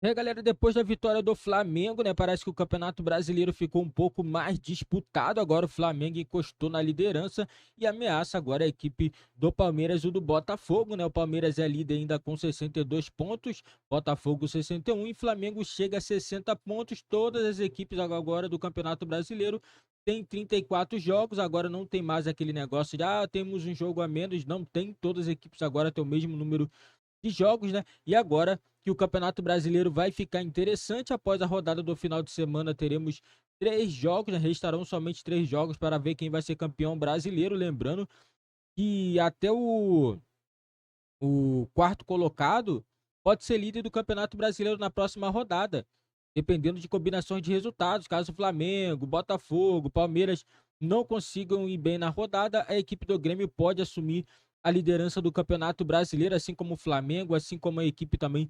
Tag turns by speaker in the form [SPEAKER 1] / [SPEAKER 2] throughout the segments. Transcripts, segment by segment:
[SPEAKER 1] E aí, galera, depois da vitória do Flamengo, né? Parece que o Campeonato Brasileiro ficou um pouco mais disputado. Agora o Flamengo encostou na liderança e ameaça agora a equipe do Palmeiras e do Botafogo, né? O Palmeiras é líder ainda com 62 pontos, Botafogo 61 e Flamengo chega a 60 pontos. Todas as equipes agora do Campeonato Brasileiro têm 34 jogos. Agora não tem mais aquele negócio de, temos um jogo a menos. Não tem, todas as equipes agora têm o mesmo número de jogos, né? E agora que o Campeonato Brasileiro vai ficar interessante, após a rodada do final de semana teremos 3 jogos, né? Restarão somente 3 jogos para ver quem vai ser campeão brasileiro. Lembrando que até o quarto colocado pode ser líder do Campeonato Brasileiro na próxima rodada, dependendo de combinações de resultados. Caso o Flamengo, Botafogo, Palmeiras não consigam ir bem na rodada, a equipe do Grêmio pode assumir a liderança do Campeonato Brasileiro, assim como o Flamengo, assim como a equipe também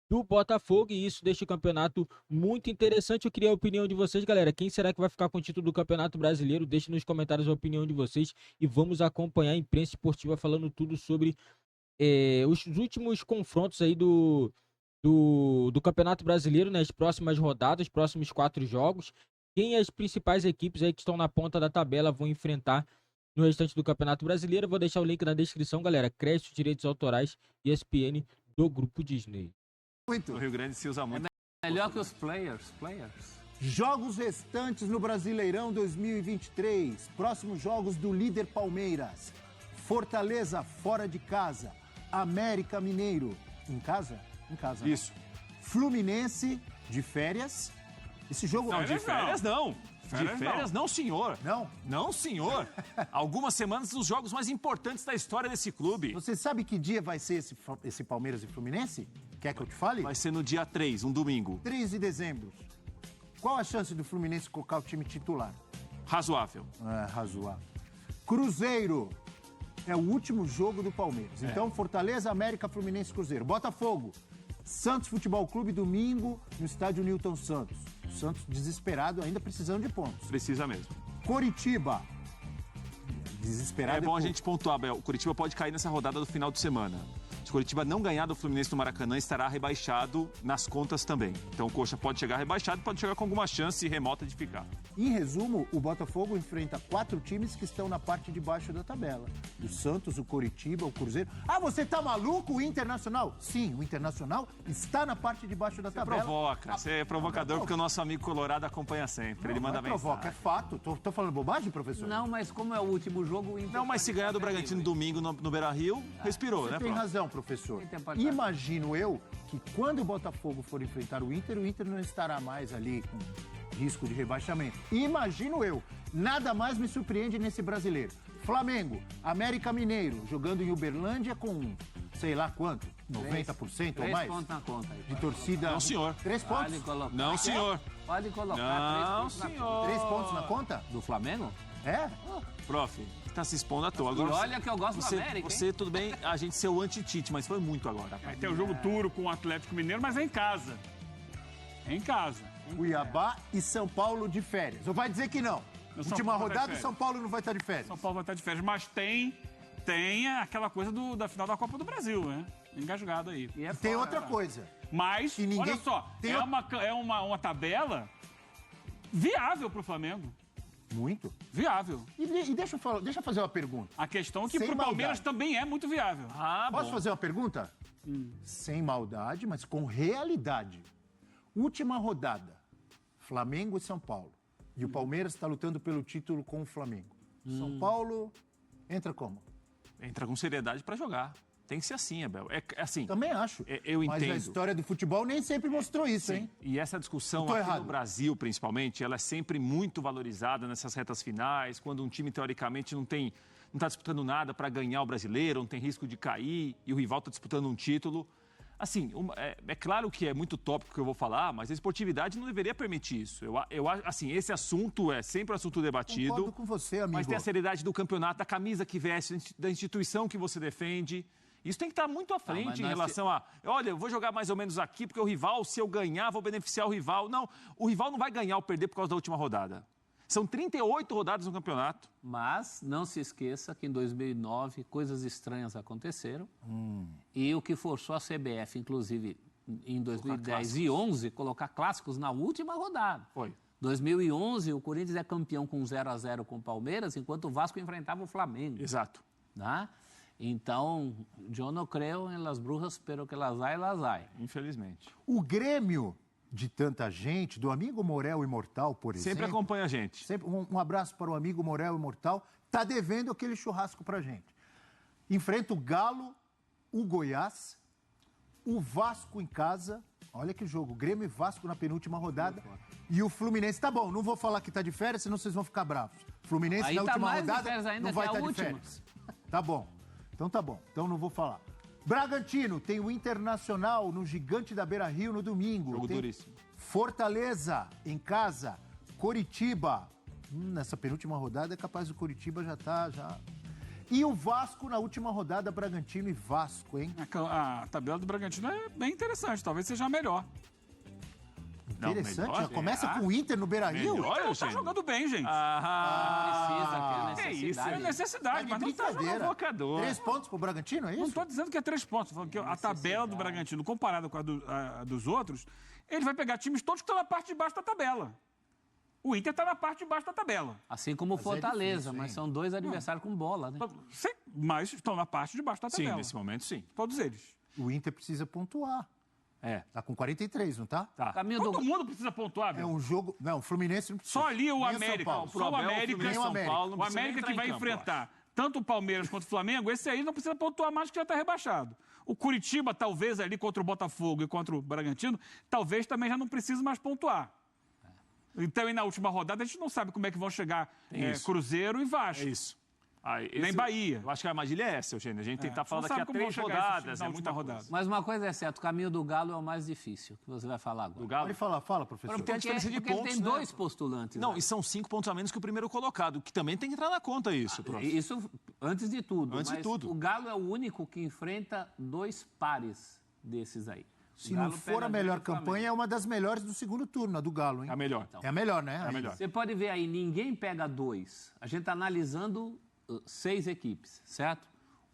[SPEAKER 1] do Botafogo, e isso deixa o campeonato muito interessante. Eu queria a opinião de vocês, galera. Quem será que vai ficar com o título do Campeonato Brasileiro? Deixe nos comentários a opinião de vocês e vamos acompanhar a imprensa esportiva falando tudo sobre os últimos confrontos aí do Campeonato Brasileiro, nas próximas rodadas, próximos 4 jogos. Quem as principais equipes aí que estão na ponta da tabela vão enfrentar no restante do Campeonato Brasileiro. Eu vou deixar o link na descrição, galera. Créditos, direitos autorais e ESPN do Grupo Disney.
[SPEAKER 2] Muito. O Rio Grande se usa muito.
[SPEAKER 3] É melhor que os players.
[SPEAKER 4] Jogos restantes no Brasileirão 2023. Próximos jogos do líder Palmeiras. Fortaleza fora de casa. América Mineiro. Em casa? Em casa.
[SPEAKER 2] Isso.
[SPEAKER 4] Fluminense de férias. Esse jogo...
[SPEAKER 2] Não, de férias não. De férias
[SPEAKER 4] não.
[SPEAKER 2] não, senhor.
[SPEAKER 4] Não?
[SPEAKER 2] Não, senhor. Algumas semanas dos jogos mais importantes da história desse clube.
[SPEAKER 4] Você sabe que dia vai ser esse Palmeiras e Fluminense? Quer que eu te fale?
[SPEAKER 2] Vai ser no dia 3, um domingo.
[SPEAKER 4] 3 de dezembro. Qual a chance do Fluminense colocar o time titular?
[SPEAKER 2] Razoável.
[SPEAKER 4] É, razoável. Cruzeiro. É o último jogo do Palmeiras. Então, Fortaleza, América, Fluminense, Cruzeiro. Botafogo. Santos Futebol Clube, domingo, no estádio Newton Santos. O Santos desesperado, ainda precisando de pontos.
[SPEAKER 2] Precisa mesmo.
[SPEAKER 4] Coritiba. Desesperado.
[SPEAKER 2] É bom a gente pontuar, Bel. O Coritiba pode cair nessa rodada do final de semana. Se o Coritiba não ganhar do Fluminense no Maracanã, estará rebaixado nas contas também. Então o Coxa pode chegar rebaixado, pode chegar com alguma chance remota de ficar.
[SPEAKER 4] Em resumo, o Botafogo enfrenta 4 times que estão na parte de baixo da tabela. O Santos, o Coritiba, o Cruzeiro. Você tá maluco? O Internacional? Sim, o Internacional está na parte de baixo da tabela.
[SPEAKER 2] Provoca. Você é provocador porque o nosso amigo Colorado acompanha sempre. Ele manda mensagem.
[SPEAKER 4] Provoca, é fato. Tô falando bobagem, professor?
[SPEAKER 3] Não, mas como é o último jogo...
[SPEAKER 2] Não, mas se ganhar do Bragantino domingo no Beira-Rio, respirou,
[SPEAKER 4] Você
[SPEAKER 2] né,
[SPEAKER 4] tem razão, professor. Imagino eu que quando o Botafogo for enfrentar o Inter não estará mais ali com risco de rebaixamento. Imagino eu. Nada mais me surpreende nesse brasileiro. Flamengo, América Mineiro, jogando em Uberlândia com, sei lá quanto, 90% ou mais?
[SPEAKER 3] 3 pontos na conta aí.
[SPEAKER 4] De torcida...
[SPEAKER 2] Não, senhor.
[SPEAKER 4] 3 pontos?
[SPEAKER 3] Pode colocar.
[SPEAKER 2] Não, senhor.
[SPEAKER 3] Pode colocar
[SPEAKER 2] Não,
[SPEAKER 3] 3 pontos na
[SPEAKER 2] senhor.
[SPEAKER 3] conta.
[SPEAKER 4] 3 pontos na conta?
[SPEAKER 3] Do Flamengo?
[SPEAKER 4] É?
[SPEAKER 2] Prof, tá se expondo à toa.
[SPEAKER 3] E
[SPEAKER 2] Agora,
[SPEAKER 3] olha que eu gosto do América,
[SPEAKER 2] Você, tudo bem, a gente ser o anti-Tite, mas foi muito agora.
[SPEAKER 5] Vai ter o jogo duro com o Atlético Mineiro, mas é em casa. É em casa.
[SPEAKER 4] Cuiabá e São Paulo de férias. Ou vai dizer que não?
[SPEAKER 5] O São
[SPEAKER 4] Última
[SPEAKER 5] Paulo vai de
[SPEAKER 4] rodada,
[SPEAKER 5] férias.
[SPEAKER 4] São Paulo não vai estar de férias.
[SPEAKER 5] São Paulo vai estar de férias, mas tem aquela coisa da final da Copa do Brasil, né? Engasgado aí.
[SPEAKER 3] E é
[SPEAKER 4] Tem
[SPEAKER 3] fora,
[SPEAKER 4] outra
[SPEAKER 3] né?
[SPEAKER 4] coisa.
[SPEAKER 5] Mas,
[SPEAKER 4] Que ninguém-
[SPEAKER 5] olha só,
[SPEAKER 4] tem
[SPEAKER 5] é uma tabela viável pro Flamengo.
[SPEAKER 4] Muito.
[SPEAKER 5] Viável.
[SPEAKER 4] E deixa eu fazer uma pergunta.
[SPEAKER 5] A questão é que
[SPEAKER 4] Sem
[SPEAKER 5] pro Palmeiras
[SPEAKER 4] maldade.
[SPEAKER 5] também é muito viável.
[SPEAKER 4] Posso fazer uma pergunta? Sem maldade, mas com realidade. Última rodada. Flamengo e São Paulo. E o Palmeiras está lutando pelo título com o Flamengo. São Paulo entra como?
[SPEAKER 2] Entra com seriedade pra jogar. Tem que ser assim, Abel. É assim.
[SPEAKER 4] Também acho.
[SPEAKER 2] Eu
[SPEAKER 4] Mas a
[SPEAKER 2] entendo.
[SPEAKER 4] história do futebol nem sempre mostrou isso, hein?
[SPEAKER 2] E essa discussão
[SPEAKER 4] Tô
[SPEAKER 2] aqui
[SPEAKER 4] errado.
[SPEAKER 2] no Brasil, principalmente, ela é sempre muito valorizada nessas retas finais, quando um time, teoricamente, não está disputando nada para ganhar o brasileiro, não tem risco de cair, e o rival está disputando um título. Assim, é claro que é muito tópico que eu vou falar, mas a esportividade não deveria permitir isso. Assim, esse assunto é sempre um assunto debatido.
[SPEAKER 4] Concordo com você, amigo.
[SPEAKER 2] Mas tem a seriedade do campeonato, da camisa que veste, da instituição que você defende. Isso tem que estar muito à frente
[SPEAKER 3] mas
[SPEAKER 2] em
[SPEAKER 3] nós
[SPEAKER 2] relação olha, eu vou jogar mais ou menos aqui, porque o rival, se eu ganhar, vou beneficiar o rival. Não, o rival não vai ganhar ou perder por causa da última rodada. São 38 rodadas no campeonato.
[SPEAKER 3] Mas não se esqueça que em 2009 coisas estranhas aconteceram. E o que forçou a CBF, inclusive, em 2010 e 2011, colocar clássicos na última rodada.
[SPEAKER 2] Foi.
[SPEAKER 3] 2011, o Corinthians é campeão com 0-0 com o Palmeiras, enquanto o Vasco enfrentava o Flamengo.
[SPEAKER 2] Exato.
[SPEAKER 3] Né? Então, eu não creio em las brujas, pero que las hay.
[SPEAKER 2] Infelizmente.
[SPEAKER 4] O Grêmio de tanta gente, do amigo Morel Imortal, por exemplo...
[SPEAKER 2] Sempre acompanha a gente.
[SPEAKER 4] Sempre, um abraço para o amigo Morel Imortal, tá devendo aquele churrasco pra gente. Enfrenta o Galo, o Goiás, o Vasco em casa. Olha que jogo, Grêmio e Vasco na penúltima rodada. E o Fluminense, tá bom, não vou falar que tá de férias, senão vocês vão ficar bravos. Fluminense
[SPEAKER 3] Aí
[SPEAKER 4] na
[SPEAKER 3] tá
[SPEAKER 4] última
[SPEAKER 3] mais de
[SPEAKER 4] rodada
[SPEAKER 3] férias ainda
[SPEAKER 4] não vai
[SPEAKER 3] que a
[SPEAKER 4] estar de
[SPEAKER 3] última.
[SPEAKER 4] férias. Tá bom, então não vou falar. Bragantino tem o Internacional no Gigante da Beira-Rio no domingo.
[SPEAKER 2] Jogo
[SPEAKER 4] Tem
[SPEAKER 2] duríssimo.
[SPEAKER 4] Fortaleza em casa, Coritiba. Nessa penúltima rodada é capaz do Coritiba já tá. E o Vasco na última rodada, Bragantino e Vasco, hein?
[SPEAKER 5] A tabela do Bragantino é bem interessante, talvez seja a melhor.
[SPEAKER 4] Interessante.
[SPEAKER 2] melhor,
[SPEAKER 4] Já começa
[SPEAKER 5] é.
[SPEAKER 4] com o Inter no Beira-Rio?
[SPEAKER 2] Melhor,
[SPEAKER 5] Tá
[SPEAKER 2] Eugênio?
[SPEAKER 5] jogando bem, gente.
[SPEAKER 3] Precisa, que é
[SPEAKER 2] que isso,
[SPEAKER 3] necessidade.
[SPEAKER 5] É necessidade, mas não tá jogando.
[SPEAKER 2] Provocador.
[SPEAKER 4] 3 pontos pro Bragantino, é
[SPEAKER 5] Não
[SPEAKER 4] isso?
[SPEAKER 5] estou dizendo que é 3 pontos, tô falando que a tabela do Bragantino, comparada com a dos outros, ele vai pegar times todos que estão na parte de baixo da tabela. O Inter está na parte de baixo da tabela.
[SPEAKER 3] Assim como o Fortaleza,
[SPEAKER 4] difícil,
[SPEAKER 3] mas
[SPEAKER 4] hein?
[SPEAKER 3] são dois adversários com bola, né?
[SPEAKER 5] Sim, mas estão na parte de baixo da
[SPEAKER 2] Sim,
[SPEAKER 5] tabela.
[SPEAKER 2] nesse momento, sim.
[SPEAKER 5] Todos eles.
[SPEAKER 4] O Inter precisa pontuar.
[SPEAKER 2] É.
[SPEAKER 4] Tá com 43, não tá?
[SPEAKER 2] Tá.
[SPEAKER 3] Caminho
[SPEAKER 5] Todo
[SPEAKER 3] do...
[SPEAKER 5] mundo precisa pontuar,
[SPEAKER 4] É
[SPEAKER 5] velho.
[SPEAKER 4] um jogo... Não, o Fluminense não precisa.
[SPEAKER 5] Só ali o
[SPEAKER 4] Nem São
[SPEAKER 5] América.
[SPEAKER 4] Paulo.
[SPEAKER 5] Só o
[SPEAKER 2] Abel,
[SPEAKER 5] América.
[SPEAKER 2] Fluminense,
[SPEAKER 4] São
[SPEAKER 2] São Paulo, não
[SPEAKER 5] O
[SPEAKER 2] precisa nem
[SPEAKER 5] América
[SPEAKER 2] entrar
[SPEAKER 5] que vai
[SPEAKER 2] em campo, eu
[SPEAKER 5] enfrentar tanto o Palmeiras quanto o Flamengo, esse aí não precisa pontuar mais que já está rebaixado. O Curitiba, talvez, ali contra o Botafogo e contra o Bragantino, talvez também já não precise mais pontuar. Então, e na última rodada, a gente não sabe como é que vão chegar
[SPEAKER 2] Isso.
[SPEAKER 5] Cruzeiro e Vasco.
[SPEAKER 2] É isso.
[SPEAKER 5] Nem Bahia.
[SPEAKER 2] Eu acho que a armadilha é essa, Eugênio. A gente tem que estar
[SPEAKER 5] Não
[SPEAKER 2] falando
[SPEAKER 5] sabe
[SPEAKER 2] daqui a
[SPEAKER 5] como vão
[SPEAKER 2] 3
[SPEAKER 5] chegar esses times
[SPEAKER 2] rodadas.
[SPEAKER 5] na
[SPEAKER 2] É
[SPEAKER 5] última
[SPEAKER 2] muita
[SPEAKER 5] rodada.
[SPEAKER 2] rodada.
[SPEAKER 3] Mas uma coisa é certa, o caminho do Galo é o mais difícil, que você vai falar agora.
[SPEAKER 2] Do Galo.
[SPEAKER 4] Pode falar, fala, professor.
[SPEAKER 2] Porque a diferença de
[SPEAKER 3] porque
[SPEAKER 2] pontos,
[SPEAKER 3] tem
[SPEAKER 2] né?
[SPEAKER 3] 2 postulantes.
[SPEAKER 2] Não,
[SPEAKER 3] né?
[SPEAKER 2] e são 5 pontos a menos que o primeiro colocado, que também tem que entrar na conta isso, prof.
[SPEAKER 3] Isso antes de tudo.
[SPEAKER 2] Antes de
[SPEAKER 3] mas
[SPEAKER 2] tudo.
[SPEAKER 3] o Galo é o único que enfrenta 2 pares desses aí.
[SPEAKER 4] Se não for a melhor campanha, é uma das melhores do segundo turno, a do Galo, hein?
[SPEAKER 2] É a melhor.
[SPEAKER 4] É a melhor, né?
[SPEAKER 2] É a melhor.
[SPEAKER 3] Você pode ver aí, ninguém pega 2. A gente está analisando 6 equipes, certo?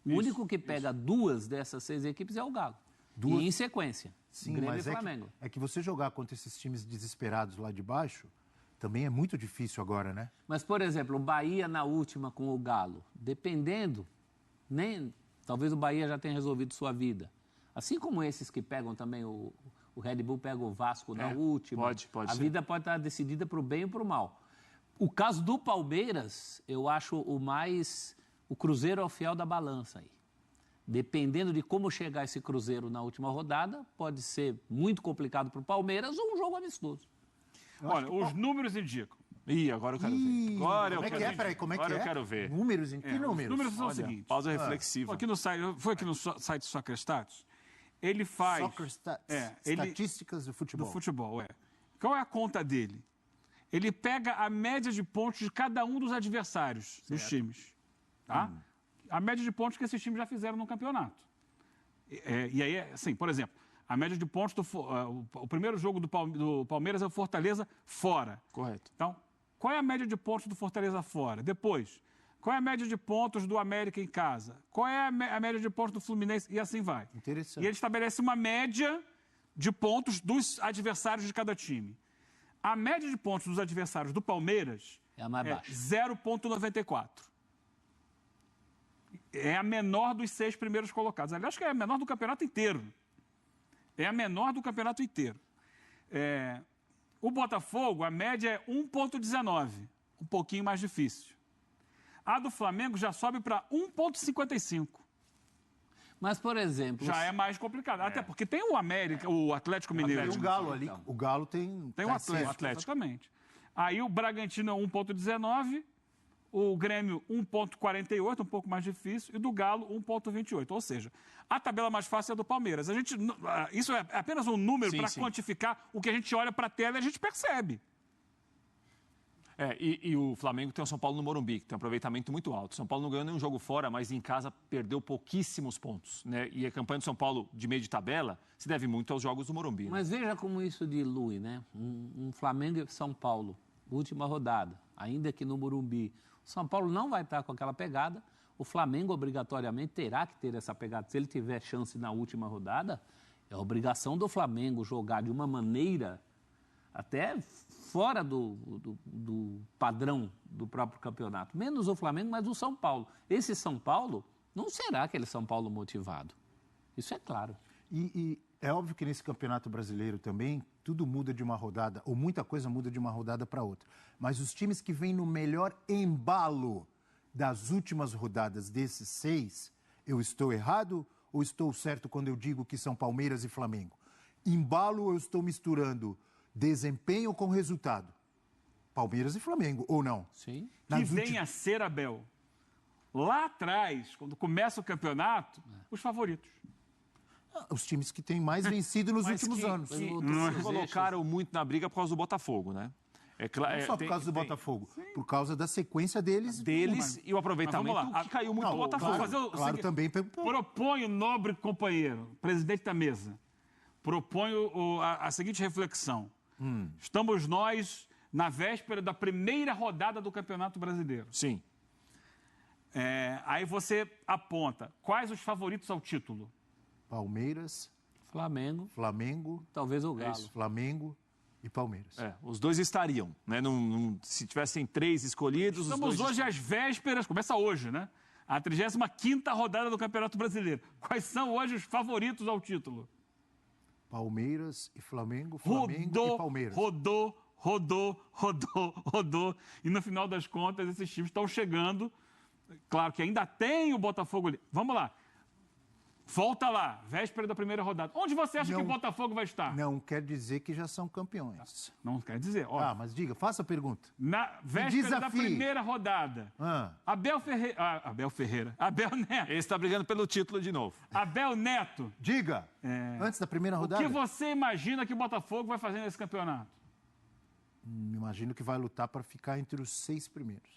[SPEAKER 3] O único que pega 2 dessas 6 equipes é o Galo. E em sequência.
[SPEAKER 4] Sim,
[SPEAKER 3] Grêmio
[SPEAKER 4] mas
[SPEAKER 3] e Flamengo.
[SPEAKER 4] é que você jogar contra esses times desesperados lá de baixo também é muito difícil agora, né?
[SPEAKER 3] Mas, por exemplo, o Bahia na última com o Galo, dependendo, talvez o Bahia já tenha resolvido sua vida. Assim como esses que pegam também o Red Bull pega o Vasco na última.
[SPEAKER 2] pode
[SPEAKER 3] a
[SPEAKER 2] ser.
[SPEAKER 3] vida pode estar decidida para o bem ou para o mal. O caso do Palmeiras, eu acho o Cruzeiro é o fiel da balança aí. Dependendo de como chegar esse Cruzeiro na última rodada, pode ser muito complicado para o Palmeiras ou um jogo amistoso.
[SPEAKER 5] Olha, os números indicam.
[SPEAKER 2] Ih, agora eu quero ver. Agora eu
[SPEAKER 4] Como é
[SPEAKER 2] quero
[SPEAKER 4] que é?
[SPEAKER 2] ver.
[SPEAKER 4] Peraí, como é que
[SPEAKER 2] Agora
[SPEAKER 4] é?
[SPEAKER 2] eu quero ver.
[SPEAKER 4] Números? Em que
[SPEAKER 5] Os
[SPEAKER 4] números?
[SPEAKER 5] números são
[SPEAKER 2] Olha,
[SPEAKER 5] os seguintes.
[SPEAKER 2] pausa reflexiva.
[SPEAKER 5] Foi aqui no site Soccer Status. Ele faz...
[SPEAKER 4] Soccer Stats.
[SPEAKER 5] ele-
[SPEAKER 4] Estatísticas do futebol.
[SPEAKER 5] Do futebol, é. Qual é a conta dele? Ele pega a média de pontos de cada um dos adversários dos times. Tá? A média de pontos que esses times já fizeram no campeonato. E aí, assim, por exemplo, a média de pontos o primeiro jogo do Palmeiras é o Fortaleza fora.
[SPEAKER 2] Correto.
[SPEAKER 5] Então, qual é a média de pontos do Fortaleza fora? Depois, qual é a média de pontos do América em casa? Qual é a média de pontos do Fluminense? E assim vai.
[SPEAKER 4] Interessante.
[SPEAKER 5] E ele estabelece uma média de pontos dos adversários de cada time. A média de pontos dos adversários do Palmeiras
[SPEAKER 3] É a mais baixa.
[SPEAKER 5] 0,94. É a menor dos 6 primeiros colocados. Aliás, acho que é a menor do campeonato inteiro. É a menor do campeonato inteiro. O Botafogo, a média é 1,19. Um pouquinho mais difícil. A do Flamengo já sobe para 1,55.
[SPEAKER 3] Mas, por exemplo...
[SPEAKER 5] Já é mais complicado. Até porque tem o América, o Atlético Mineiro.
[SPEAKER 4] E o Galo ali, o Galo tem...
[SPEAKER 5] Tem o
[SPEAKER 4] tá
[SPEAKER 5] Atlético,
[SPEAKER 4] sexto.
[SPEAKER 5] exatamente. Aí o Bragantino é 1,19, o Grêmio 1,48, um pouco mais difícil, e do Galo 1,28. Ou seja, a tabela mais fácil é a do Palmeiras. Isso é apenas um número para quantificar o que a gente olha para a tela e a gente percebe.
[SPEAKER 2] E o Flamengo tem o São Paulo no Morumbi, que tem um aproveitamento muito alto. São Paulo não ganhou nenhum jogo fora, mas em casa perdeu pouquíssimos pontos, né? E a campanha do São Paulo de meio de tabela se deve muito aos jogos do Morumbi. Né?
[SPEAKER 3] Mas veja como isso dilui, né? Um Flamengo e São Paulo, última rodada, ainda que no Morumbi. O São Paulo não vai estar com aquela pegada. O Flamengo, obrigatoriamente, terá que ter essa pegada. Se ele tiver chance na última rodada, É a obrigação do Flamengo jogar de uma maneira até fora do padrão do próprio campeonato. Menos o Flamengo, mas o São Paulo. Esse São Paulo não será aquele São Paulo motivado. Isso é claro.
[SPEAKER 4] E é óbvio que nesse Campeonato Brasileiro também tudo muda de uma rodada, ou muita coisa muda de uma rodada para outra. Mas os times que vêm no melhor embalo das últimas rodadas desses 6, eu estou errado ou estou certo quando eu digo que são Palmeiras e Flamengo? Embalo, eu estou misturando desempenho com resultado. Palmeiras e Flamengo, ou não?
[SPEAKER 3] Sim.
[SPEAKER 5] Que venha a ser, Abel, lá atrás, quando começa o campeonato, os favoritos.
[SPEAKER 4] Os times que têm mais vencido nos últimos anos.
[SPEAKER 2] Que colocaram muito na briga por causa do Botafogo, né?
[SPEAKER 4] Não só por causa do Botafogo, por causa da sequência deles.
[SPEAKER 2] E o aproveitamento que caiu muito do Botafogo.
[SPEAKER 4] Claro, também.
[SPEAKER 5] Proponho, nobre companheiro, presidente da mesa, proponho a seguinte reflexão. Estamos nós na véspera da primeira rodada do Campeonato Brasileiro.
[SPEAKER 2] Sim.
[SPEAKER 5] Aí você aponta quais os favoritos ao título.
[SPEAKER 4] Palmeiras,
[SPEAKER 3] Flamengo, talvez o Galo.
[SPEAKER 4] Flamengo e Palmeiras.
[SPEAKER 2] Os dois estariam, né? Se tivessem 3 escolhidos,
[SPEAKER 5] Estamos
[SPEAKER 2] os dois
[SPEAKER 5] hoje às vésperas, começa hoje, né? A 35ª rodada do Campeonato Brasileiro. Quais são hoje os favoritos ao título?
[SPEAKER 4] Palmeiras e Flamengo e Palmeiras.
[SPEAKER 5] Rodou. E no final das contas, esses times estão chegando. Claro que ainda tem o Botafogo ali. Vamos lá. Volta lá, véspera da primeira rodada. Onde você acha que o Botafogo vai estar?
[SPEAKER 4] Não quer dizer que já são campeões.
[SPEAKER 5] Não quer dizer. Ó,
[SPEAKER 4] mas diga, faça a pergunta.
[SPEAKER 5] Na véspera da primeira rodada, Abel Neto.
[SPEAKER 2] Ele está brigando pelo título de novo.
[SPEAKER 5] Abel Neto.
[SPEAKER 4] Diga, antes da primeira rodada.
[SPEAKER 5] O que você imagina que o Botafogo vai fazer nesse campeonato?
[SPEAKER 4] Imagino que vai lutar para ficar entre os 6 primeiros.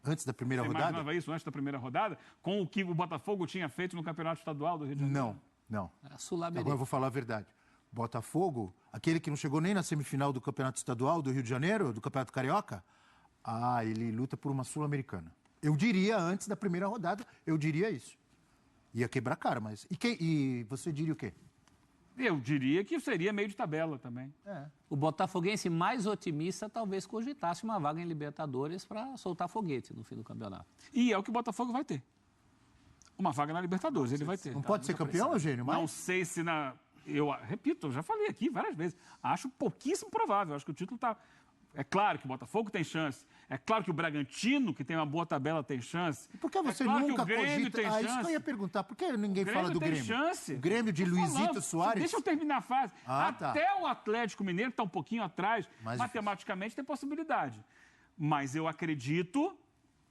[SPEAKER 4] Antes da primeira rodada?
[SPEAKER 5] Você imaginava isso antes da primeira rodada? Com o que o Botafogo tinha feito no Campeonato Estadual do Rio de Janeiro?
[SPEAKER 4] Não.
[SPEAKER 3] Sul-Americana.
[SPEAKER 4] Agora eu vou falar a verdade. Botafogo, aquele que não chegou nem na semifinal do Campeonato Estadual do Rio de Janeiro, do Campeonato Carioca, ele luta por uma Sul-Americana. Eu diria, antes da primeira rodada, eu diria isso. Ia quebrar a cara, mas... E você diria o quê?
[SPEAKER 5] Eu diria que seria meio de tabela também.
[SPEAKER 3] O botafoguense mais otimista talvez cogitasse uma vaga em Libertadores para soltar foguete no fim do campeonato.
[SPEAKER 5] E é o que o Botafogo vai ter. Uma vaga na Libertadores, ele vai ter.
[SPEAKER 4] Não pode ser campeão, Eugênio?
[SPEAKER 5] Não sei se eu repito, eu já falei aqui várias vezes. Acho pouquíssimo provável. Acho que o título está... É claro que o Botafogo tem chance. É claro que o Bragantino, que tem uma boa tabela, tem chance.
[SPEAKER 4] E por que você nunca cogita... Isso que eu ia perguntar. Por que ninguém fala do Grêmio?
[SPEAKER 5] Chance.
[SPEAKER 4] O Grêmio de Luizito Soares?
[SPEAKER 5] Deixa eu terminar a fase. Até o Atlético Mineiro, que está um pouquinho atrás, matematicamente tem possibilidade. Mas eu acredito,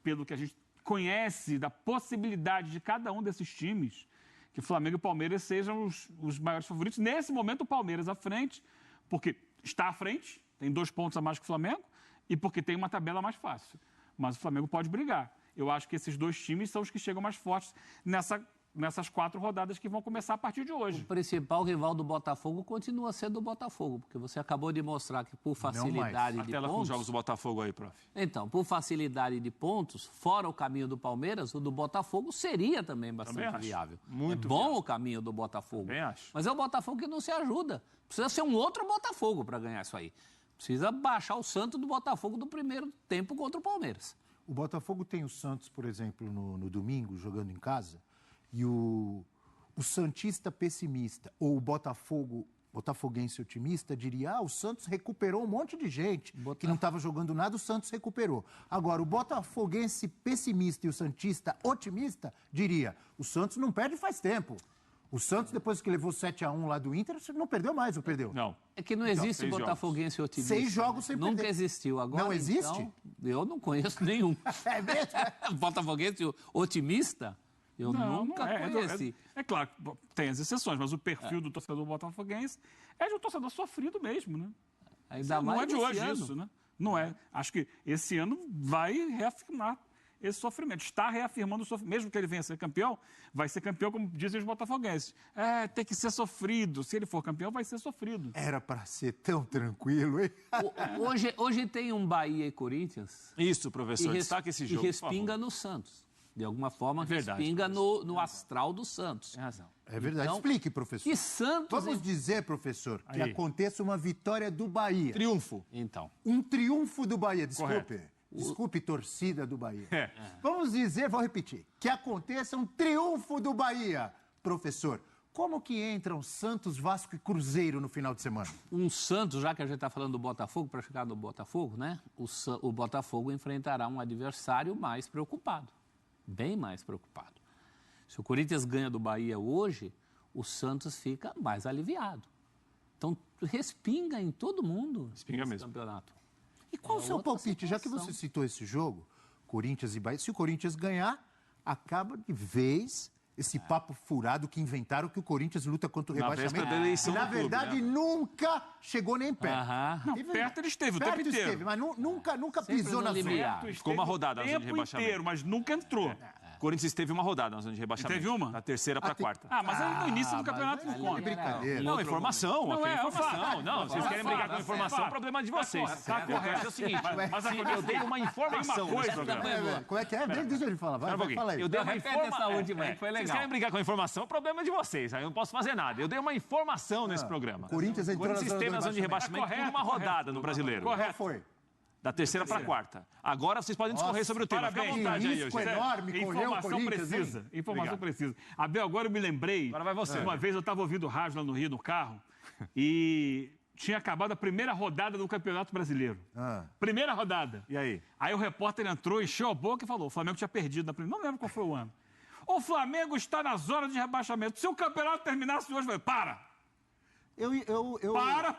[SPEAKER 5] pelo que a gente conhece da possibilidade de cada um desses times, que Flamengo e Palmeiras sejam os maiores favoritos. Nesse momento, o Palmeiras à frente, porque está à frente, tem 2 pontos a mais que o Flamengo, e porque tem uma tabela mais fácil. Mas o Flamengo pode brigar. Eu acho que esses 2 times são os que chegam mais fortes nessas 4 rodadas que vão começar a partir de hoje.
[SPEAKER 3] O principal rival do Botafogo continua sendo o Botafogo, porque você acabou de mostrar que por facilidade de
[SPEAKER 2] tela
[SPEAKER 3] pontos...
[SPEAKER 2] com os jogos do Botafogo aí, prof.
[SPEAKER 3] Então, por facilidade de pontos, fora o caminho do Palmeiras, o do Botafogo seria também bastante viável.
[SPEAKER 2] Muito
[SPEAKER 3] bom
[SPEAKER 2] viável.
[SPEAKER 3] O caminho do Botafogo.
[SPEAKER 2] Também acho.
[SPEAKER 3] Mas é o Botafogo que não se ajuda. Precisa ser um outro Botafogo para ganhar isso aí. Precisa baixar o santo do Botafogo do primeiro tempo contra o Palmeiras.
[SPEAKER 4] O Botafogo tem o Santos, por exemplo, no domingo, jogando em casa, e o santista pessimista ou o botafoguense otimista diria, o Santos recuperou um monte de gente que não estava jogando nada, o Santos recuperou. Agora, o botafoguense pessimista e o santista otimista diria, o Santos não perde faz tempo. O Santos, depois que levou 7-1 lá do Inter, não perdeu mais, ou perdeu?
[SPEAKER 2] Não.
[SPEAKER 3] É que não existe botafoguense otimista.
[SPEAKER 4] 6 jogos sem perder.
[SPEAKER 3] Nunca existiu. Agora,
[SPEAKER 4] não existe?
[SPEAKER 3] Então, eu não conheço nenhum.
[SPEAKER 4] É mesmo?
[SPEAKER 3] Botafoguense otimista? Eu nunca conheci.
[SPEAKER 5] É claro, tem as exceções, mas o perfil do torcedor botafoguense é de um torcedor sofrido mesmo, né?
[SPEAKER 3] Ainda
[SPEAKER 5] não
[SPEAKER 3] mais
[SPEAKER 5] é de hoje
[SPEAKER 3] ano.
[SPEAKER 5] isso, né? Não é. Acho que esse ano vai reafirmar esse sofrimento. Está reafirmando o sofrimento. Mesmo que ele venha a ser campeão, vai ser campeão, como dizem os botafoguenses. Tem que ser sofrido. Se ele for campeão, vai ser sofrido.
[SPEAKER 4] Era para ser tão tranquilo, hein?
[SPEAKER 3] Hoje tem um Bahia e Corinthians.
[SPEAKER 2] Isso, professor. Destaque esse jogo,
[SPEAKER 3] e respinga no Santos. De alguma forma,
[SPEAKER 2] Verdade,
[SPEAKER 3] respinga no astral do Santos.
[SPEAKER 2] Tem razão.
[SPEAKER 4] É verdade.
[SPEAKER 3] Então,
[SPEAKER 4] Explique, professor.
[SPEAKER 3] E Santos...
[SPEAKER 4] Vamos dizer, professor, que
[SPEAKER 5] Aí.
[SPEAKER 4] aconteça uma vitória do Bahia.
[SPEAKER 2] Triunfo.
[SPEAKER 3] Então,
[SPEAKER 4] Um triunfo do Bahia. Desculpe.
[SPEAKER 2] Correto.
[SPEAKER 4] Desculpe, torcida do Bahia.
[SPEAKER 2] É.
[SPEAKER 4] Vamos dizer, vou repetir, que aconteça um triunfo do Bahia. Professor, como que entram Santos, Vasco e Cruzeiro no final de semana?
[SPEAKER 3] um Santos, já que a gente está falando do Botafogo, para chegar do Botafogo, né? O Botafogo enfrentará um adversário mais preocupado. Bem mais preocupado. Se o Corinthians ganha do Bahia hoje, o Santos fica mais aliviado. Então, respinga em todo mundo
[SPEAKER 2] Respinga
[SPEAKER 3] esse
[SPEAKER 2] mesmo.
[SPEAKER 3] campeonato.
[SPEAKER 4] E qual o seu
[SPEAKER 3] outra
[SPEAKER 4] palpite? Já que
[SPEAKER 3] situação.
[SPEAKER 4] você citou esse jogo, Corinthians e Bahia, se o Corinthians ganhar, acaba de vez esse papo furado que inventaram que o Corinthians luta contra o
[SPEAKER 2] Na
[SPEAKER 4] rebaixamento.
[SPEAKER 2] véspera da eleição
[SPEAKER 4] E, na
[SPEAKER 2] do clube,
[SPEAKER 4] verdade,
[SPEAKER 2] né?
[SPEAKER 4] nunca chegou nem perto.
[SPEAKER 3] Aham.
[SPEAKER 5] Não, perto ele esteve o tempo
[SPEAKER 4] Perto
[SPEAKER 5] inteiro.
[SPEAKER 4] esteve, mas nunca
[SPEAKER 3] Sempre
[SPEAKER 4] pisou
[SPEAKER 3] no
[SPEAKER 4] na zona.
[SPEAKER 3] limiar.
[SPEAKER 5] Perto
[SPEAKER 2] Ficou uma
[SPEAKER 5] esteve
[SPEAKER 2] rodada
[SPEAKER 5] o
[SPEAKER 2] na zona de
[SPEAKER 5] tempo
[SPEAKER 2] rebaixamento.
[SPEAKER 5] inteiro, mas nunca entrou.
[SPEAKER 2] O Corinthians teve uma rodada na zona de rebaixamento.
[SPEAKER 5] Teve uma?
[SPEAKER 2] Da terceira para a quarta.
[SPEAKER 5] Ah, mas aí no início do campeonato não
[SPEAKER 4] É
[SPEAKER 5] conta.
[SPEAKER 4] brincadeira.
[SPEAKER 2] Não, informação.
[SPEAKER 5] Não,
[SPEAKER 2] aqui é
[SPEAKER 5] é
[SPEAKER 2] informação.
[SPEAKER 5] fato.
[SPEAKER 2] Não, vocês querem brigar com a informação,
[SPEAKER 5] fato.
[SPEAKER 2] o problema é de vocês.
[SPEAKER 5] Tá
[SPEAKER 2] Eu quero
[SPEAKER 5] correto.
[SPEAKER 2] dizer o seguinte,
[SPEAKER 5] Mas
[SPEAKER 2] eu dei uma informação
[SPEAKER 5] Tem uma coisa,
[SPEAKER 2] nesse programa.
[SPEAKER 4] Como é que é? Deixa ele falar.
[SPEAKER 2] Espera um
[SPEAKER 4] Vai,
[SPEAKER 2] pouquinho.
[SPEAKER 4] fala aí.
[SPEAKER 2] Eu dei
[SPEAKER 3] Não,
[SPEAKER 2] uma
[SPEAKER 3] repete
[SPEAKER 2] informação.
[SPEAKER 3] essa última aí, que foi
[SPEAKER 2] Vocês
[SPEAKER 3] legal.
[SPEAKER 2] querem brigar com a informação, o problema é de vocês. Aí eu não posso fazer nada. Eu dei uma informação nesse programa.
[SPEAKER 4] Corinthians entrou na zona
[SPEAKER 2] esteve
[SPEAKER 4] do
[SPEAKER 2] na zona de rebaixamento
[SPEAKER 5] rebaixamento.
[SPEAKER 2] por uma
[SPEAKER 5] Correto,
[SPEAKER 2] rodada no Brasileiro.
[SPEAKER 4] Qual
[SPEAKER 5] Correto.
[SPEAKER 4] foi?
[SPEAKER 2] Da terceira para a quarta. Agora vocês podem discorrer
[SPEAKER 4] Nossa,
[SPEAKER 2] sobre o tema. Fica à
[SPEAKER 5] parabéns.
[SPEAKER 2] vontade aí,
[SPEAKER 4] risco
[SPEAKER 2] Eugênio.
[SPEAKER 4] enorme correu o
[SPEAKER 5] Informação
[SPEAKER 4] Corinthians,
[SPEAKER 5] precisa.
[SPEAKER 4] hein?
[SPEAKER 5] Informação
[SPEAKER 2] Obrigado.
[SPEAKER 5] precisa. Abel, agora eu me lembrei.
[SPEAKER 2] Agora vai você.
[SPEAKER 5] Uma vez eu estava ouvindo rádio lá no Rio, no carro, e tinha acabado a primeira rodada do Campeonato Brasileiro.
[SPEAKER 4] Ah.
[SPEAKER 5] Primeira rodada.
[SPEAKER 2] E aí?
[SPEAKER 5] Aí o repórter entrou, encheu a boca e falou: o Flamengo tinha perdido na primeira. Não lembro qual foi o ano. O Flamengo está na zona de rebaixamento. Se o campeonato terminasse hoje, eu falei: para!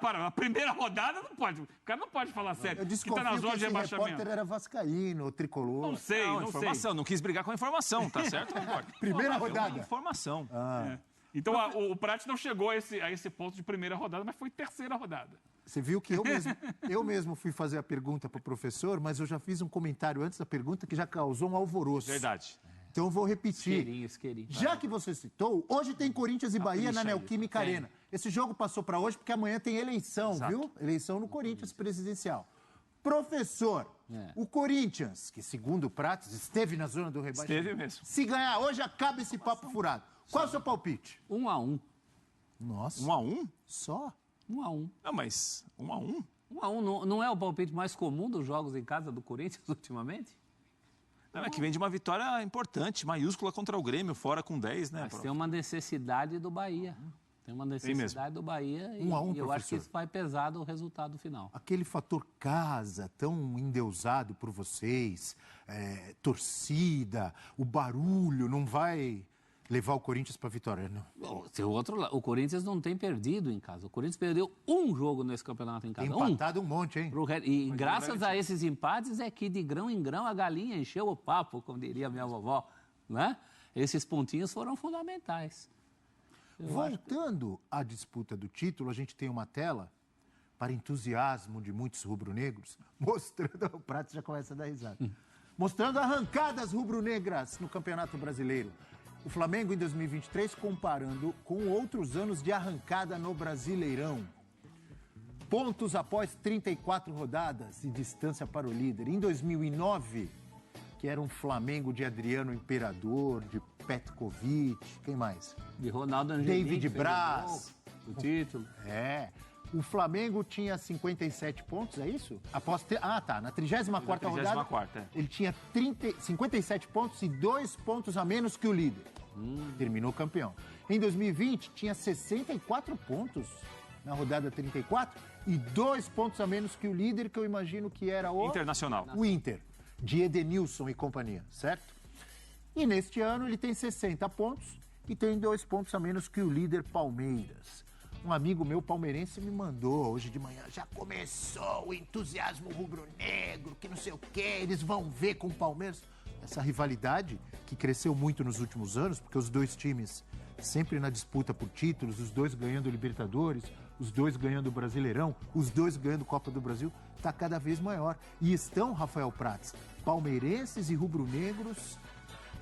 [SPEAKER 5] Para! Na primeira rodada não pode. O cara não pode falar sério.
[SPEAKER 4] Eu
[SPEAKER 5] que está
[SPEAKER 4] desconfio
[SPEAKER 5] na
[SPEAKER 4] que
[SPEAKER 5] zona de
[SPEAKER 4] esse
[SPEAKER 5] rebaixamento.
[SPEAKER 4] repórter era vascaíno, tricolor.
[SPEAKER 5] Não sei,
[SPEAKER 2] Não,
[SPEAKER 5] não
[SPEAKER 2] informação.
[SPEAKER 5] sei.
[SPEAKER 2] Não quis brigar com a informação, tá certo? Concordo.
[SPEAKER 4] Primeira
[SPEAKER 2] Deu uma
[SPEAKER 4] rodada.
[SPEAKER 2] Informação.
[SPEAKER 5] É. Então o Prat não chegou a esse ponto de primeira rodada, mas foi terceira rodada.
[SPEAKER 4] Você viu que eu mesmo fui fazer a pergunta para o professor, mas eu já fiz um comentário antes da pergunta que já causou um alvoroço.
[SPEAKER 2] Verdade.
[SPEAKER 4] Então eu vou repetir.
[SPEAKER 3] Isqueirinho.
[SPEAKER 4] Já que você citou, hoje tem Corinthians e Bahia na Neoquímica Arena. Esse jogo passou para hoje porque amanhã tem eleição, viu? Eleição no Corinthians presidencial. Professor, o Corinthians, que segundo o Prates esteve na zona do rebaixamento.
[SPEAKER 2] Esteve mesmo.
[SPEAKER 4] Se ganhar hoje, acaba esse papo furado. Qual é o seu palpite?
[SPEAKER 3] 1-1.
[SPEAKER 4] Nossa,
[SPEAKER 2] 1-1?
[SPEAKER 4] só?
[SPEAKER 3] 1-1.
[SPEAKER 2] Não, mas 1-1?
[SPEAKER 3] 1-1 não é o palpite mais comum dos jogos em casa do Corinthians ultimamente?
[SPEAKER 2] Não, é que vem de uma vitória importante, maiúscula contra o Grêmio, fora com 10, né?
[SPEAKER 3] Mas tem uma necessidade do Bahia. Tem uma necessidade do Bahia e,
[SPEAKER 4] 1 a 1,
[SPEAKER 3] e eu acho que
[SPEAKER 4] professor.
[SPEAKER 3] isso vai pesar do resultado final.
[SPEAKER 4] Aquele fator casa, tão endeusado por vocês, torcida, o barulho, não vai levar o Corinthians para a vitória, não?
[SPEAKER 3] Bom, o Corinthians não tem perdido em casa. O Corinthians perdeu um jogo nesse campeonato em
[SPEAKER 4] Tem
[SPEAKER 3] casa.
[SPEAKER 4] empatado um monte, hein?
[SPEAKER 3] E graças a esses empates é que de grão em grão a galinha encheu o papo, como diria minha vovó, né? Esses pontinhos foram fundamentais.
[SPEAKER 4] Voltando à disputa do título, a gente tem uma tela para entusiasmo de muitos rubro-negros, mostrando, o Prato já começa a dar risada, mostrando arrancadas rubro-negras no Campeonato Brasileiro. O Flamengo em 2023 comparando com outros anos de arrancada no Brasileirão. Pontos após 34 rodadas e distância para o líder. Em 2009, que era um Flamengo de Adriano Imperador, de Petkovic, quem mais?
[SPEAKER 3] De Ronaldo Angelini,
[SPEAKER 4] David
[SPEAKER 3] fez o
[SPEAKER 4] Braz.
[SPEAKER 3] gol, o título.
[SPEAKER 4] O Flamengo tinha 57 pontos, é isso? Na 34ª rodada,
[SPEAKER 2] 34ª, é.
[SPEAKER 4] ele tinha 57 pontos e 2 pontos a menos que o líder. Terminou campeão. Em 2020, tinha 64 pontos na rodada 34 e 2 pontos a menos que o líder, que eu imagino que era o...
[SPEAKER 2] Internacional.
[SPEAKER 4] O Inter, de Edenilson e companhia, certo? E neste ano ele tem 60 pontos e tem 2 pontos a menos que o líder Palmeiras. Um amigo meu palmeirense me mandou hoje de manhã, já começou o entusiasmo rubro-negro, que não sei o quê, eles vão ver com o Palmeiras. Essa rivalidade que cresceu muito nos últimos anos, porque os dois times sempre na disputa por títulos, os dois ganhando Libertadores, os dois ganhando o Brasileirão, os dois ganhando Copa do Brasil, está cada vez maior. E estão, Rafael Prats, palmeirenses e rubro-negros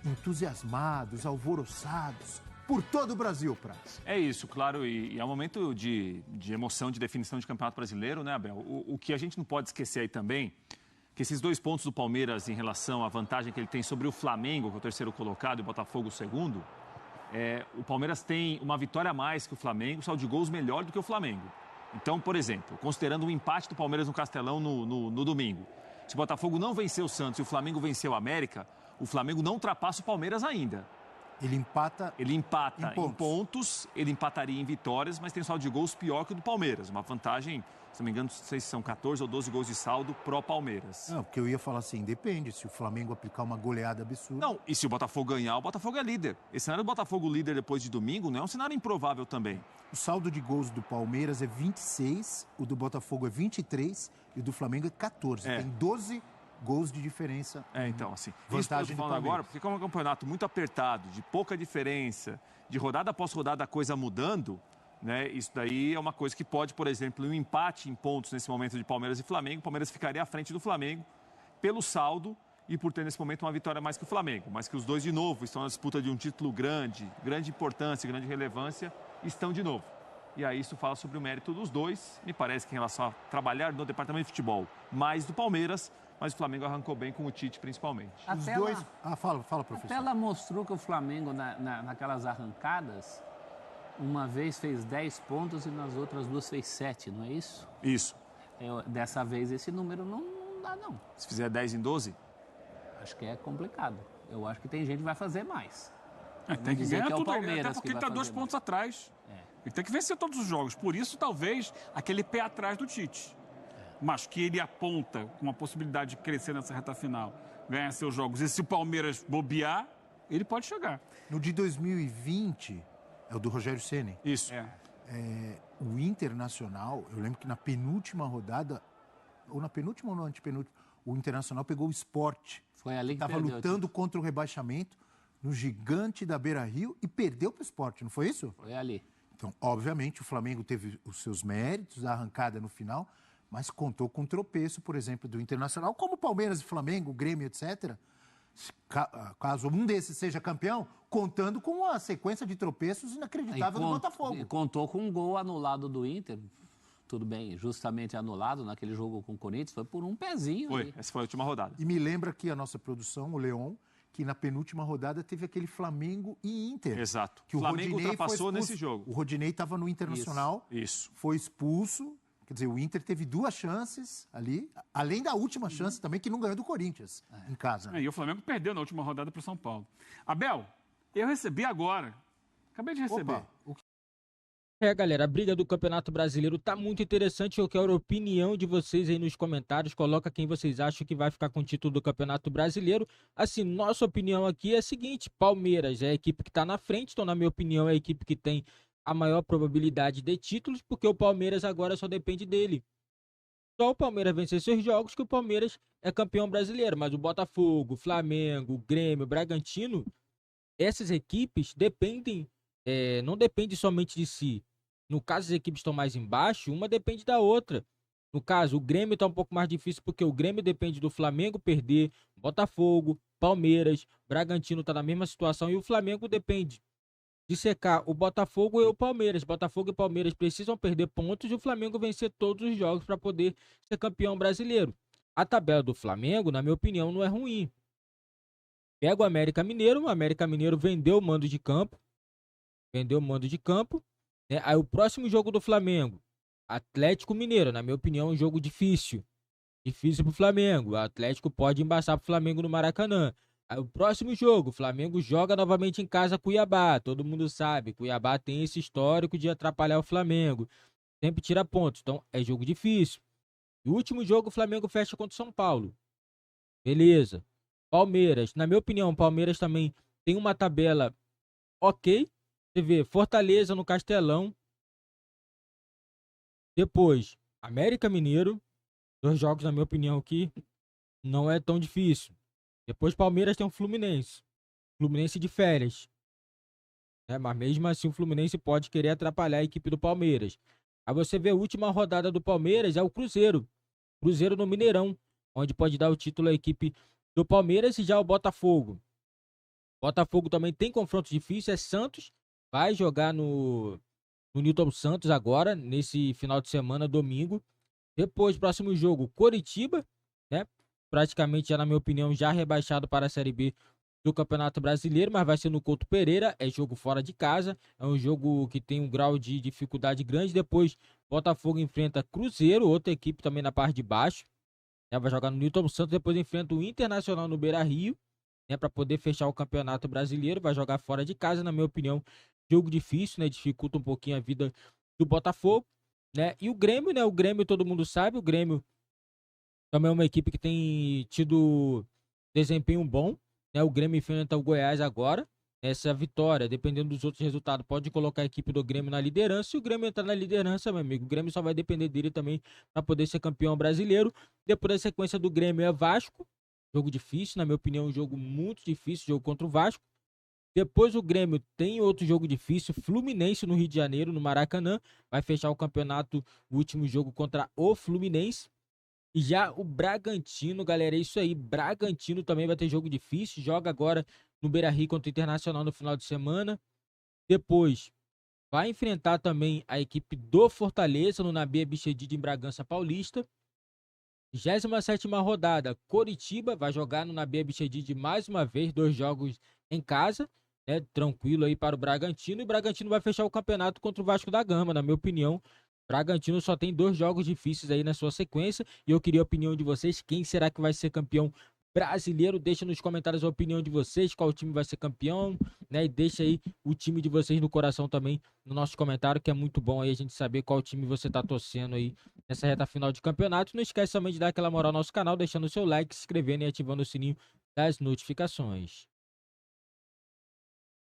[SPEAKER 4] entusiasmados, alvoroçados, por todo o Brasil, Prats.
[SPEAKER 2] É isso, claro, e é um momento de emoção, de definição de campeonato brasileiro, né, Abel? O que a gente não pode esquecer aí também, que que esses 2 pontos do Palmeiras em relação à vantagem que ele tem sobre o Flamengo, que é o terceiro colocado, e o Botafogo o segundo, o Palmeiras tem uma vitória a mais que o Flamengo, saldo de gols melhor do que o Flamengo. Então, por exemplo, considerando o empate do Palmeiras no Castelão no domingo, se o Botafogo não vencer o Santos e o Flamengo vencer o América, o Flamengo não ultrapassa o Palmeiras ainda.
[SPEAKER 4] Ele empata
[SPEAKER 2] em pontos, ele empataria em vitórias, mas tem um saldo de gols pior que o do Palmeiras. Uma vantagem, se não me engano, não sei se são 14 ou 12 gols de saldo pró-Palmeiras.
[SPEAKER 4] Não, porque eu ia falar assim, depende, se o Flamengo aplicar uma goleada absurda...
[SPEAKER 2] Não, e se o Botafogo ganhar, o Botafogo é líder. Esse cenário do Botafogo líder depois de domingo não é um cenário improvável também.
[SPEAKER 4] O saldo de gols do Palmeiras é 26, o do Botafogo é 23 e o do Flamengo é 14. Tem 12 gols de diferença.
[SPEAKER 2] Então, assim,
[SPEAKER 4] vantagem
[SPEAKER 2] isso que eu tô falando agora, porque como é um campeonato muito apertado, de pouca diferença, de rodada após rodada a coisa mudando, né? Isso daí é uma coisa que pode, por exemplo, um empate em pontos nesse momento de Palmeiras e Flamengo, o Palmeiras ficaria à frente do Flamengo pelo saldo e por ter nesse momento uma vitória mais que o Flamengo, mas que os dois de novo estão na disputa de um título grande importância, grande relevância, estão de novo. E aí isso fala sobre o mérito dos dois, me parece que em relação a trabalhar no departamento de futebol, mais do Palmeiras, mas o Flamengo arrancou bem com o Tite, principalmente.
[SPEAKER 4] Os dois... Fala, professor.
[SPEAKER 3] A tela mostrou que o Flamengo, naquelas arrancadas, uma vez fez 10 pontos e nas outras 2 fez 7, não é isso?
[SPEAKER 2] Isso.
[SPEAKER 3] Dessa vez esse número não dá, não.
[SPEAKER 2] Se fizer 10 em 12?
[SPEAKER 3] Acho que é complicado. Eu acho que tem gente que vai fazer mais.
[SPEAKER 5] Tem que ganhar tudo,
[SPEAKER 3] Palmeiras
[SPEAKER 5] até porque ele está 2 pontos
[SPEAKER 3] mais.
[SPEAKER 5] atrás. Ele tem que vencer todos os jogos. Por isso, talvez, aquele pé atrás do Tite. Mas que ele aponta com uma possibilidade de crescer nessa reta final, ganhar seus jogos. E se o Palmeiras bobear, ele pode chegar.
[SPEAKER 4] No de 2020, é o do Rogério Ceni.
[SPEAKER 2] Isso.
[SPEAKER 4] O Internacional, eu lembro que na penúltima rodada, ou na penúltima ou na antepenúltima, o Internacional pegou o Sport.
[SPEAKER 3] Foi ali que
[SPEAKER 4] estava lutando contra o rebaixamento no gigante da Beira-Rio e perdeu para o Sport, não foi isso?
[SPEAKER 3] Foi ali.
[SPEAKER 4] Então, obviamente, o Flamengo teve os seus méritos, a arrancada no final, mas contou com um tropeço, por exemplo, do Internacional, como o Palmeiras e Flamengo, o Grêmio, etc. Caso um desses seja campeão, contando com uma sequência de tropeços inacreditável do Botafogo.
[SPEAKER 3] E contou com um gol anulado do Inter, tudo bem, justamente anulado naquele jogo com o Corinthians, foi por um pezinho.
[SPEAKER 2] Foi, essa foi a última rodada.
[SPEAKER 4] E me lembra aqui a nossa produção, o Leon, que na penúltima rodada teve aquele Flamengo e Inter.
[SPEAKER 2] Exato.
[SPEAKER 4] Que o
[SPEAKER 2] Flamengo
[SPEAKER 4] Rodinei
[SPEAKER 2] ultrapassou nesse jogo.
[SPEAKER 4] O Rodinei estava no Internacional,
[SPEAKER 2] Isso.
[SPEAKER 4] Foi expulso. Quer dizer, o Inter teve 2 chances ali, além da última chance também, que não ganhou do Corinthians, em casa.
[SPEAKER 5] E o Flamengo perdeu na última rodada para o São Paulo. Abel, eu recebi agora. Acabei de receber.
[SPEAKER 1] Galera, a briga do Campeonato Brasileiro tá muito interessante. Eu quero a opinião de vocês aí nos comentários. Coloca quem vocês acham que vai ficar com o título do Campeonato Brasileiro. Assim, nossa opinião aqui é a seguinte: Palmeiras é a equipe que tá na frente, então na minha opinião é a equipe que tem a maior probabilidade de títulos, porque o Palmeiras agora só depende dele. Só o Palmeiras vencer seus jogos que o Palmeiras é campeão brasileiro, mas o Botafogo, Flamengo, Grêmio, Bragantino, essas equipes dependem, não dependem somente de si. No caso, as equipes estão mais embaixo, uma depende da outra. No caso, o Grêmio está um pouco mais difícil porque o Grêmio depende do Flamengo perder, Botafogo, Palmeiras, Bragantino está na mesma situação e o Flamengo depende de secar o Botafogo e o Palmeiras. Botafogo e Palmeiras precisam perder pontos e o Flamengo vencer todos os jogos para poder ser campeão brasileiro. A tabela do Flamengo, na minha opinião, não é ruim. Pega o América Mineiro vendeu o mando de campo. Né? Aí o próximo jogo do Flamengo, Atlético Mineiro, na minha opinião, é um jogo difícil. Difícil pro Flamengo. O Atlético pode embaçar pro Flamengo no Maracanã. Aí o próximo jogo, o Flamengo joga novamente em casa Cuiabá. Todo mundo sabe, Cuiabá tem esse histórico de atrapalhar o Flamengo. Sempre tira pontos, então é jogo difícil. E o último jogo, o Flamengo fecha contra o São Paulo. Beleza. Palmeiras, na minha opinião, o Palmeiras também tem uma tabela ok. Você vê, Fortaleza no Castelão. Depois, América Mineiro. 2 jogos, na minha opinião, aqui não é tão difícil. Depois, Palmeiras tem o Fluminense. Fluminense de férias. Mas mesmo assim, o Fluminense pode querer atrapalhar a equipe do Palmeiras. Aí você vê a última rodada do Palmeiras, é o Cruzeiro. Cruzeiro no Mineirão, onde pode dar o título à equipe do Palmeiras e já o Botafogo. Botafogo também tem confrontos difíceis, é Santos. Vai jogar no Newton Santos agora, nesse final de semana, domingo. Depois, próximo jogo, Coritiba, né? praticamente já, na minha opinião, já rebaixado para a Série B do Campeonato Brasileiro, mas vai ser no Couto Pereira, é jogo fora de casa, é um jogo que tem um grau de dificuldade grande. Depois, Botafogo enfrenta Cruzeiro, outra equipe também na parte de baixo, né, vai jogar no Newton Santos, depois enfrenta o Internacional no Beira-Rio, né, para poder fechar o Campeonato Brasileiro, vai jogar fora de casa, na minha opinião, jogo difícil, né, dificulta um pouquinho a vida do Botafogo, né, e o Grêmio, né, o Grêmio todo mundo sabe, o Grêmio também é uma equipe que tem tido desempenho bom, né, o Grêmio enfrenta o Goiás agora, essa vitória, dependendo dos outros resultados, pode colocar a equipe do Grêmio na liderança. Se o Grêmio entrar na liderança, meu amigo, o Grêmio só vai depender dele também para poder ser campeão brasileiro. Depois da sequência do Grêmio é Vasco, jogo difícil, na minha opinião, um jogo muito difícil, jogo contra o Vasco. Depois o Grêmio tem outro jogo difícil, Fluminense no Rio de Janeiro, no Maracanã, vai fechar o campeonato, o último jogo contra o Fluminense. E já o Bragantino, galera, é isso aí. Bragantino também vai ter jogo difícil. Joga agora no Beira-Rio contra o Internacional no final de semana. Depois vai enfrentar também a equipe do Fortaleza no Nabi Abichedid em Bragança Paulista. 27ª rodada, Coritiba vai jogar no Nabi Abichedid mais uma vez, 2 jogos em casa, né? Tranquilo aí para o Bragantino. E o Bragantino vai fechar o campeonato contra o Vasco da Gama, na minha opinião. Bragantino só tem 2 jogos difíceis aí na sua sequência. E eu queria a opinião de vocês. Quem será que vai ser campeão brasileiro? Deixa nos comentários a opinião de vocês. Qual time vai ser campeão, né? E deixa aí o time de vocês no coração também no nosso comentário, que é muito bom aí a gente saber qual time você tá torcendo aí nessa reta final de campeonato. Não esquece também de dar aquela moral ao nosso canal, deixando o seu like, se inscrevendo e ativando o sininho das notificações.